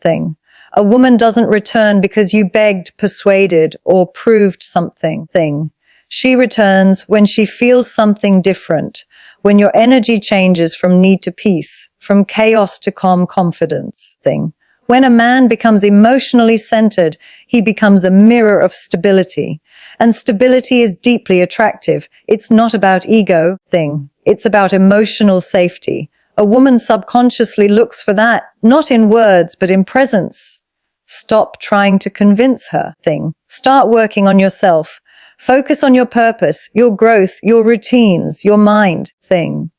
thing. A woman doesn't return because you begged, persuaded, or proved something thing. She returns when she feels something different, when your energy changes from need to peace, from chaos to calm confidence thing. When a man becomes emotionally centered, he becomes a mirror of stability. And stability is deeply attractive. It's not about ego thing. It's about emotional safety. A woman subconsciously looks for that, not in words, but in presence. Stop trying to convince her thing. Start working on yourself. Focus on your purpose, your growth, your routines, your mind thing.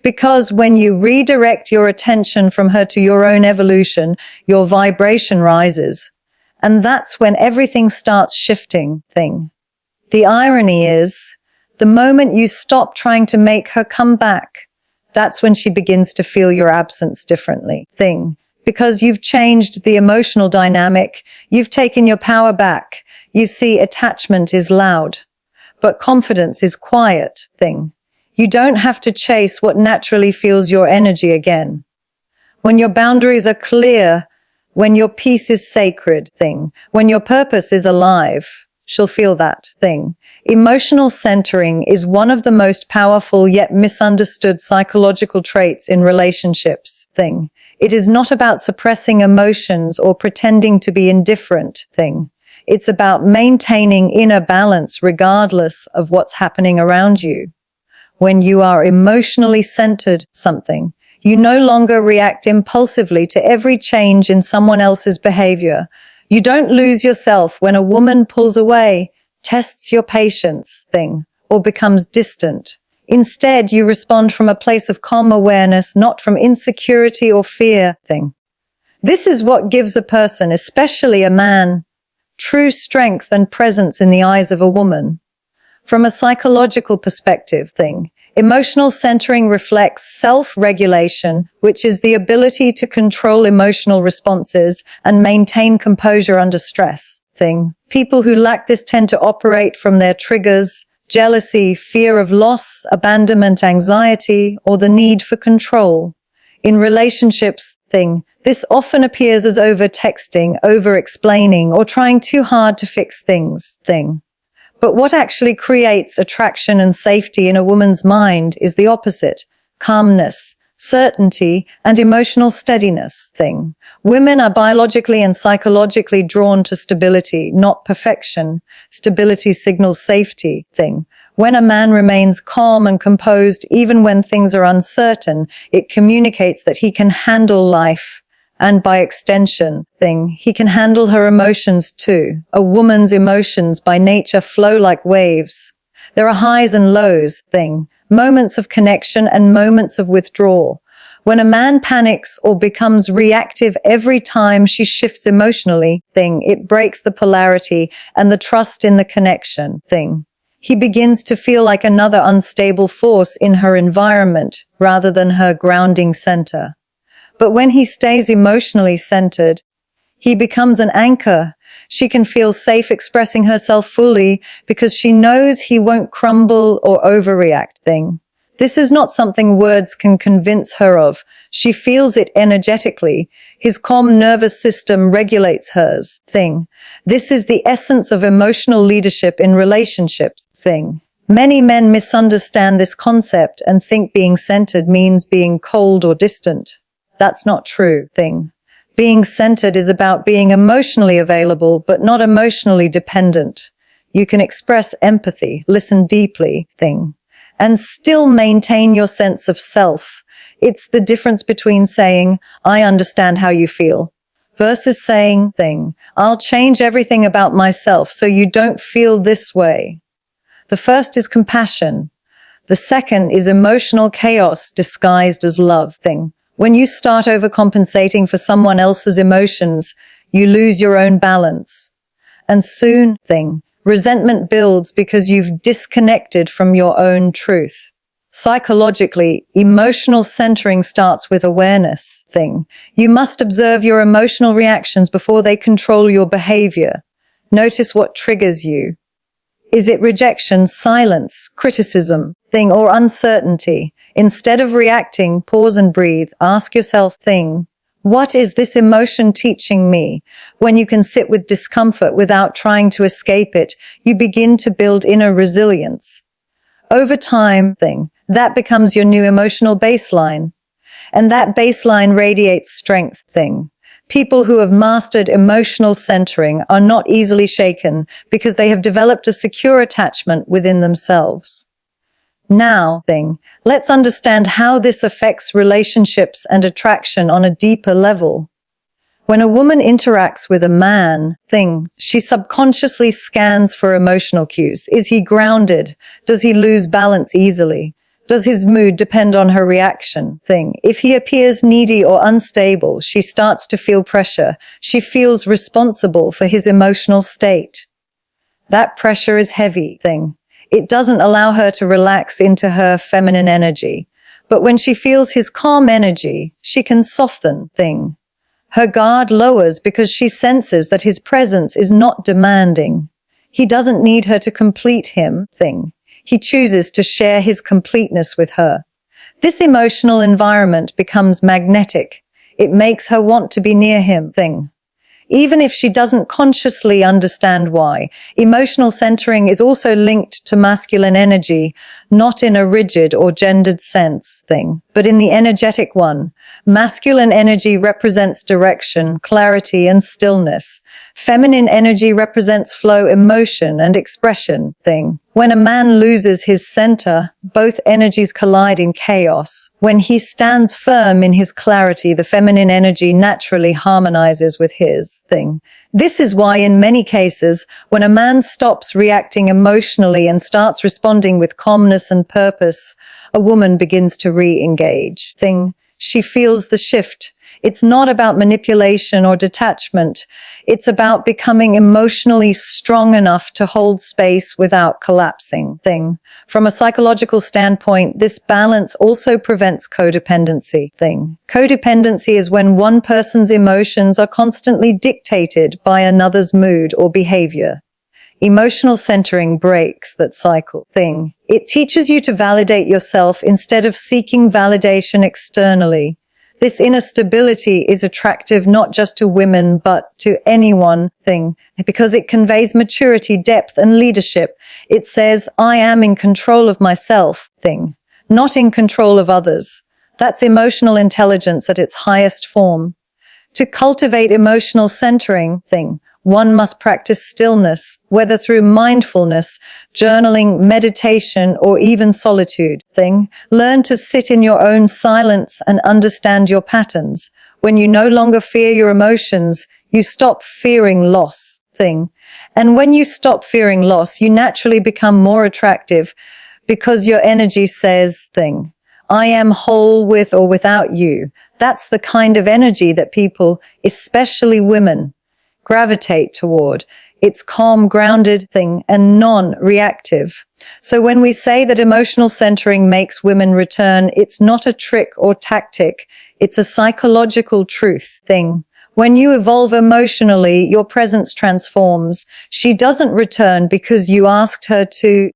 Because when you redirect your attention from her to your own evolution, your vibration rises. And that's when everything starts shifting thing. The irony is, the moment you stop trying to make her come back, that's when she begins to feel your absence differently thing. Because you've changed the emotional dynamic, you've taken your power back. You see, attachment is loud, but confidence is quiet thing. You don't have to chase what naturally feels your energy again. When your boundaries are clear, when your peace is sacred thing, when your purpose is alive, she'll feel that thing. Emotional centering is one of the most powerful yet misunderstood psychological traits in relationships thing. It is not about suppressing emotions or pretending to be indifferent thing. It's about maintaining inner balance regardless of what's happening around you. When you are emotionally centered something, you no longer react impulsively to every change in someone else's behavior. You don't lose yourself when a woman pulls away, tests your patience thing, or becomes distant. Instead, you respond from a place of calm awareness, not from insecurity or fear thing. This is what gives a person, especially a man, true strength and presence in the eyes of a woman. From a psychological perspective thing, emotional centering reflects self-regulation, which is the ability to control emotional responses and maintain composure under stress thing. People who lack this tend to operate from their triggers, jealousy, fear of loss, abandonment, anxiety, or the need for control. In relationships thing, this often appears as over-texting, over-explaining, or trying too hard to fix things thing. But what actually creates attraction and safety in a woman's mind is the opposite: calmness, certainty, and emotional steadiness thing. Women are biologically and psychologically drawn to stability, not perfection. Stability signals safety thing. When a man remains calm and composed even when things are uncertain, it communicates that he can handle life. And by extension thing, he can handle her emotions too. A woman's emotions by nature flow like waves. There are highs and lows thing, moments of connection and moments of withdrawal. When a man panics or becomes reactive every time she shifts emotionally thing, it breaks the polarity and the trust in the connection thing. He begins to feel like another unstable force in her environment rather than her grounding center. But when he stays emotionally centered, he becomes an anchor. She can feel safe expressing herself fully because she knows he won't crumble or overreact thing. This is not something words can convince her of. She feels it energetically. His calm nervous system regulates hers thing. This is the essence of emotional leadership in relationships thing. Many men misunderstand this concept and think being centered means being cold or distant. That's not true thing. Being centered is about being emotionally available, but not emotionally dependent. You can express empathy, listen deeply thing, and still maintain your sense of self. It's the difference between saying, "I understand how you feel," versus saying thing, "I'll change everything about myself so you don't feel this way." The first is compassion. The second is emotional chaos disguised as love thing. When you start overcompensating for someone else's emotions, you lose your own balance. And soon thing, resentment builds because you've disconnected from your own truth. Psychologically, emotional centering starts with awareness thing. You must observe your emotional reactions before they control your behavior. Notice what triggers you. Is it rejection, silence, criticism thing, or uncertainty? Instead of reacting, pause and breathe. Ask yourself thing, What is this emotion teaching me? When you can sit with discomfort without trying to escape it, you begin to build inner resilience. Over time, that becomes your new emotional baseline. And that baseline radiates strength. People who have mastered emotional centering are not easily shaken because they have developed a secure attachment within themselves. Now, let's understand how this affects relationships and attraction on a deeper level. When a woman interacts with a man, she subconsciously scans for emotional cues. Is he grounded? Does he lose balance easily? Does his mood depend on her reaction? If he appears needy or unstable, she starts to feel pressure. She feels responsible for his emotional state. That pressure is heavy. It doesn't allow her to relax into her feminine energy. But when she feels his calm energy, she can soften. Her guard lowers because she senses that his presence is not demanding. He doesn't need her to complete him. He chooses to share his completeness with her. This emotional environment becomes magnetic. It makes her want to be near him. Even if she doesn't consciously understand why. Emotional centering is also linked to masculine energy, not in a rigid or gendered sense, but in the energetic one. Masculine energy represents direction, clarity, and stillness. Feminine energy represents flow, emotion, and expression. When a man loses his center, both energies collide in chaos. When he stands firm in his clarity, the feminine energy naturally harmonizes with his. This is why in many cases, when a man stops reacting emotionally and starts responding with calmness and purpose, a woman begins to re-engage. She feels the shift. It's not about manipulation or detachment. It's about becoming emotionally strong enough to hold space without collapsing. From a psychological standpoint, this balance also prevents codependency. Codependency is when one person's emotions are constantly dictated by another's mood or behavior. Emotional centering breaks that cycle. It teaches you to validate yourself instead of seeking validation externally. This inner stability is attractive not just to women, but to anyone, because it conveys maturity, depth, and leadership. It says, I am in control of myself, not in control of others. That's emotional intelligence at its highest form. To cultivate emotional centering, one must practice stillness, whether through mindfulness, journaling, meditation, or even solitude. Learn to sit in your own silence and understand your patterns. When you no longer fear your emotions, you stop fearing loss. And when you stop fearing loss, you naturally become more attractive because your energy says, I am whole with or without you. That's the kind of energy that people, especially women, gravitate toward. It's calm, grounded, and non-reactive. So when we say that emotional centering makes women return, it's not a trick or tactic. It's a psychological truth. When you evolve emotionally, your presence transforms. She doesn't return because you asked her to.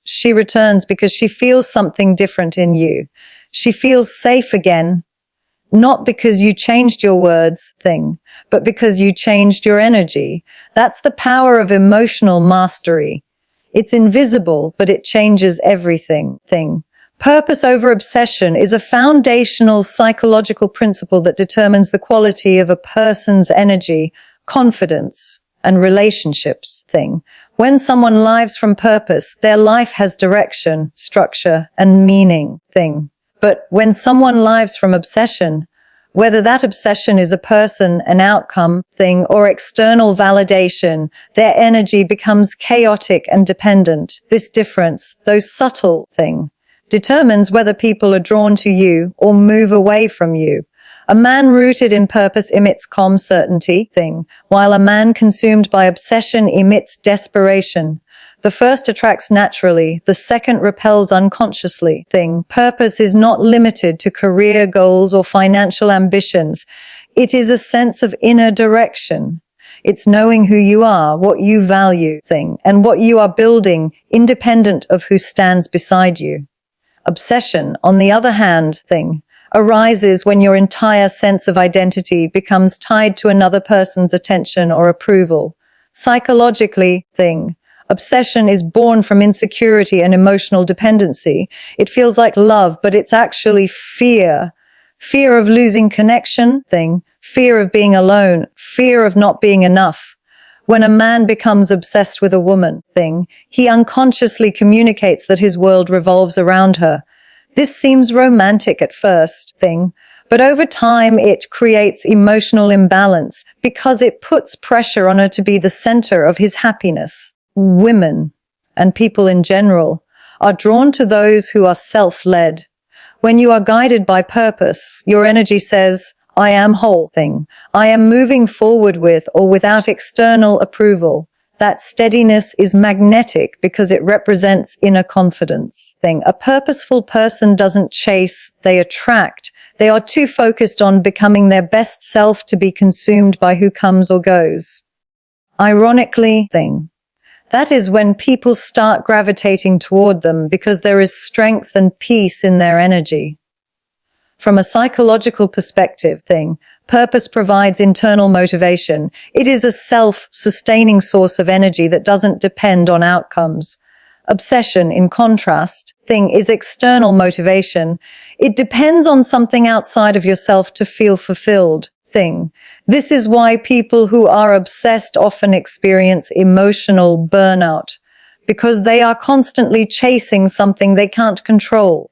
She returns because she feels something different in you. She feels safe again. Not because you changed your words, but because you changed your energy. That's the power of emotional mastery. It's invisible, but it changes everything. Purpose over obsession is a foundational psychological principle that determines the quality of a person's energy, confidence, and relationships. When someone lives from purpose, their life has direction, structure, and meaning. But when someone lives from obsession, whether that obsession is a person, an outcome, or external validation, their energy becomes chaotic and dependent. This difference, though subtle, determines whether people are drawn to you or move away from you. A man rooted in purpose emits calm certainty, while a man consumed by obsession emits desperation. The first attracts naturally, the second repels unconsciously. Purpose is not limited to career goals or financial ambitions. It is a sense of inner direction. It's knowing who you are, what you value, and what you are building, independent of who stands beside you. Obsession, on the other hand, arises when your entire sense of identity becomes tied to another person's attention or approval. Psychologically, obsession is born from insecurity and emotional dependency. It feels like love, but it's actually fear. Fear of losing connection, fear of being alone, fear of not being enough. When a man becomes obsessed with a woman, he unconsciously communicates that his world revolves around her. This seems romantic at first, but over time it creates emotional imbalance because it puts pressure on her to be the center of his happiness. Women, and people in general, are drawn to those who are self-led. When you are guided by purpose, your energy says, I am whole, I am moving forward with or without external approval. That steadiness is magnetic because it represents inner confidence. A purposeful person doesn't chase, they attract. They are too focused on becoming their best self to be consumed by who comes or goes. Ironically, that is when people start gravitating toward them because there is strength and peace in their energy. From a psychological perspective, purpose provides internal motivation. It is a self-sustaining source of energy that doesn't depend on outcomes. Obsession, in contrast, is external motivation. It depends on something outside of yourself to feel fulfilled. This is why people who are obsessed often experience emotional burnout, because they are constantly chasing something they can't control.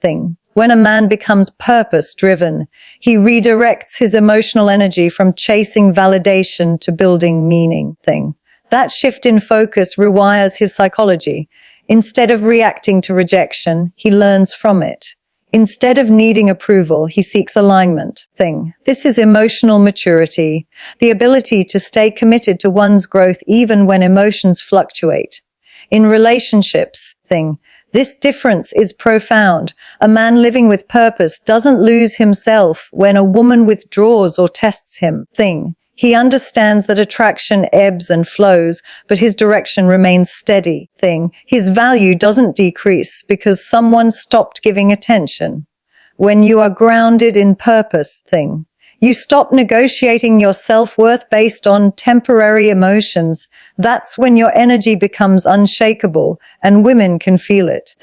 When a man becomes purpose-driven, he redirects his emotional energy from chasing validation to building meaning. That shift in focus rewires his psychology. Instead of reacting to rejection, he learns from it. Instead of needing approval, he seeks alignment. This is emotional maturity, the ability to stay committed to one's growth even when emotions fluctuate. In relationships, this difference is profound. A man living with purpose doesn't lose himself when a woman withdraws or tests him. He understands that attraction ebbs and flows, but his direction remains steady. His value doesn't decrease because someone stopped giving attention. When you are grounded in purpose, you stop negotiating your self-worth based on temporary emotions. That's when your energy becomes unshakable, and women can feel it.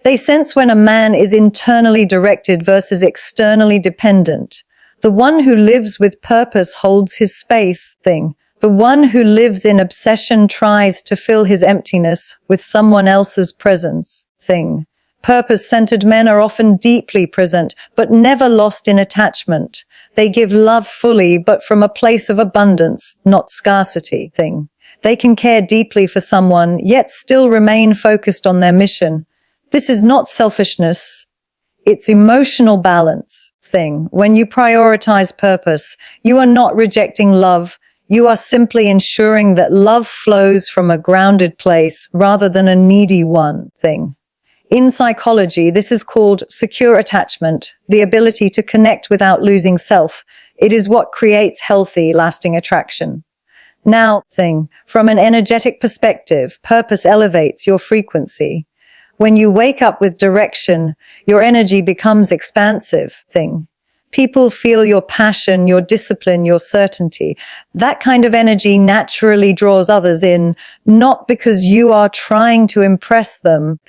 They sense when a man is internally directed versus externally dependent. The one who lives with purpose holds his space. The one who lives in obsession tries to fill his emptiness with someone else's presence. Purpose-centered men are often deeply present, but never lost in attachment. They give love fully, but from a place of abundance, not scarcity. They can care deeply for someone, yet still remain focused on their mission. This is not selfishness. It's emotional balance. When you prioritize purpose, you are not rejecting love. You are simply ensuring that love flows from a grounded place rather than a needy one. In psychology, this is called secure attachment, the ability to connect without losing self. It is what creates healthy, lasting attraction. Now, from an energetic perspective, purpose elevates your frequency. When you wake up with direction, your energy becomes expansive. People feel your passion, your discipline, your certainty. That kind of energy naturally draws others in, not because you are trying to impress them,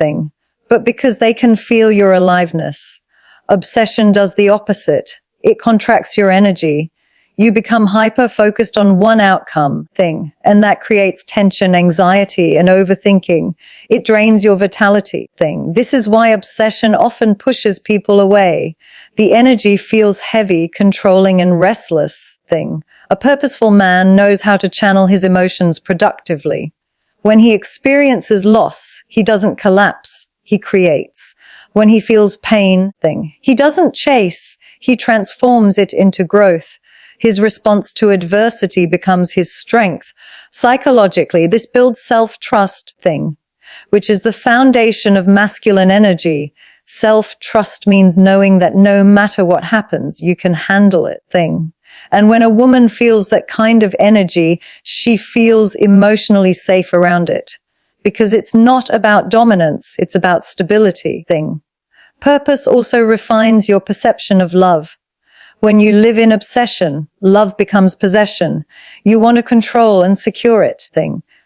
but because they can feel your aliveness. Obsession does the opposite. It contracts your energy. You become hyper-focused on one outcome, and that creates tension, anxiety, and overthinking. It drains your vitality, This is why obsession often pushes people away. The energy feels heavy, controlling, and restless, A purposeful man knows how to channel his emotions productively. When he experiences loss, he doesn't collapse, he creates. When he feels pain, he doesn't chase, he transforms it into growth. His response to adversity becomes his strength. Psychologically, this builds self-trust, which is the foundation of masculine energy. Self-trust means knowing that no matter what happens, you can handle it, And when a woman feels that kind of energy, she feels emotionally safe around it. Because it's not about dominance, it's about stability, Purpose also refines your perception of love. When you live in obsession, love becomes possession. You want to control and secure it.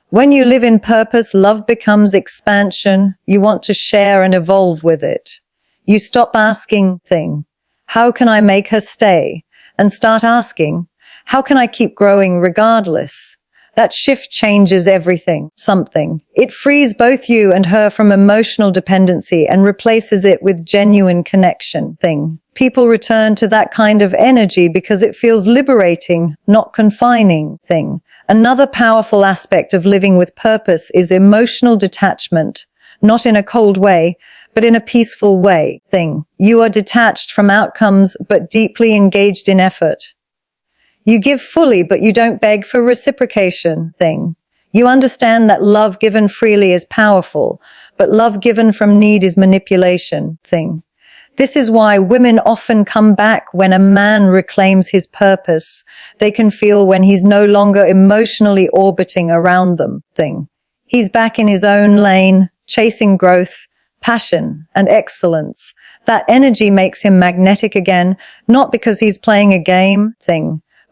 When you live in purpose, love becomes expansion. You want to share and evolve with it. You stop asking, how can I make her stay? And start asking, how can I keep growing regardless? That shift changes everything. It frees both you and her from emotional dependency and replaces it with genuine connection. People return to that kind of energy because it feels liberating, not confining. Another powerful aspect of living with purpose is emotional detachment, not in a cold way, but in a peaceful way. You are detached from outcomes, but deeply engaged in effort. You give fully, but you don't beg for reciprocation. You understand that love given freely is powerful, but love given from need is manipulation. This is why women often come back when a man reclaims his purpose. They can feel when he's no longer emotionally orbiting around them. He's back in his own lane, chasing growth, passion, and excellence. That energy makes him magnetic again, not because he's playing a game,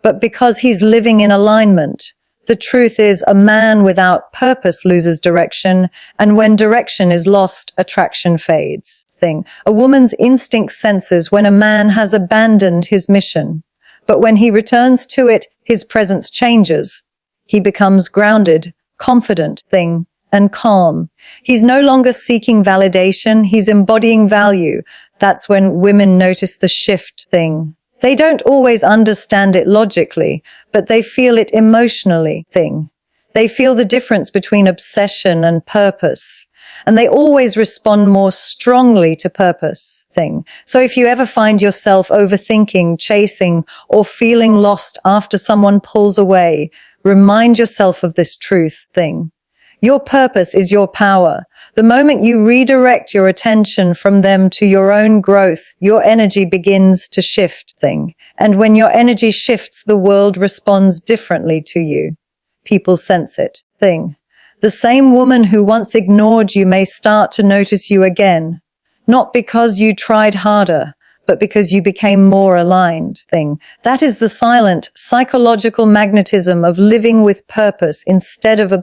but because he's living in alignment. The truth is, a man without purpose loses direction, and when direction is lost, attraction fades. A woman's instinct senses when a man has abandoned his mission. But when he returns to it, his presence changes. He becomes grounded, confident, and calm. He's no longer seeking validation, he's embodying value. That's when women notice the shift. They don't always understand it logically, but they feel it emotionally. They feel the difference between obsession and purpose. And they always respond more strongly to purpose. So if you ever find yourself overthinking, chasing, or feeling lost after someone pulls away, remind yourself of this truth. Your purpose is your power. The moment you redirect your attention from them to your own growth, your energy begins to shift. And when your energy shifts, the world responds differently to you. People sense it. The same woman who once ignored you may start to notice you again. Not because you tried harder, but because you became more aligned. That is the silent, psychological magnetism of living with purpose instead of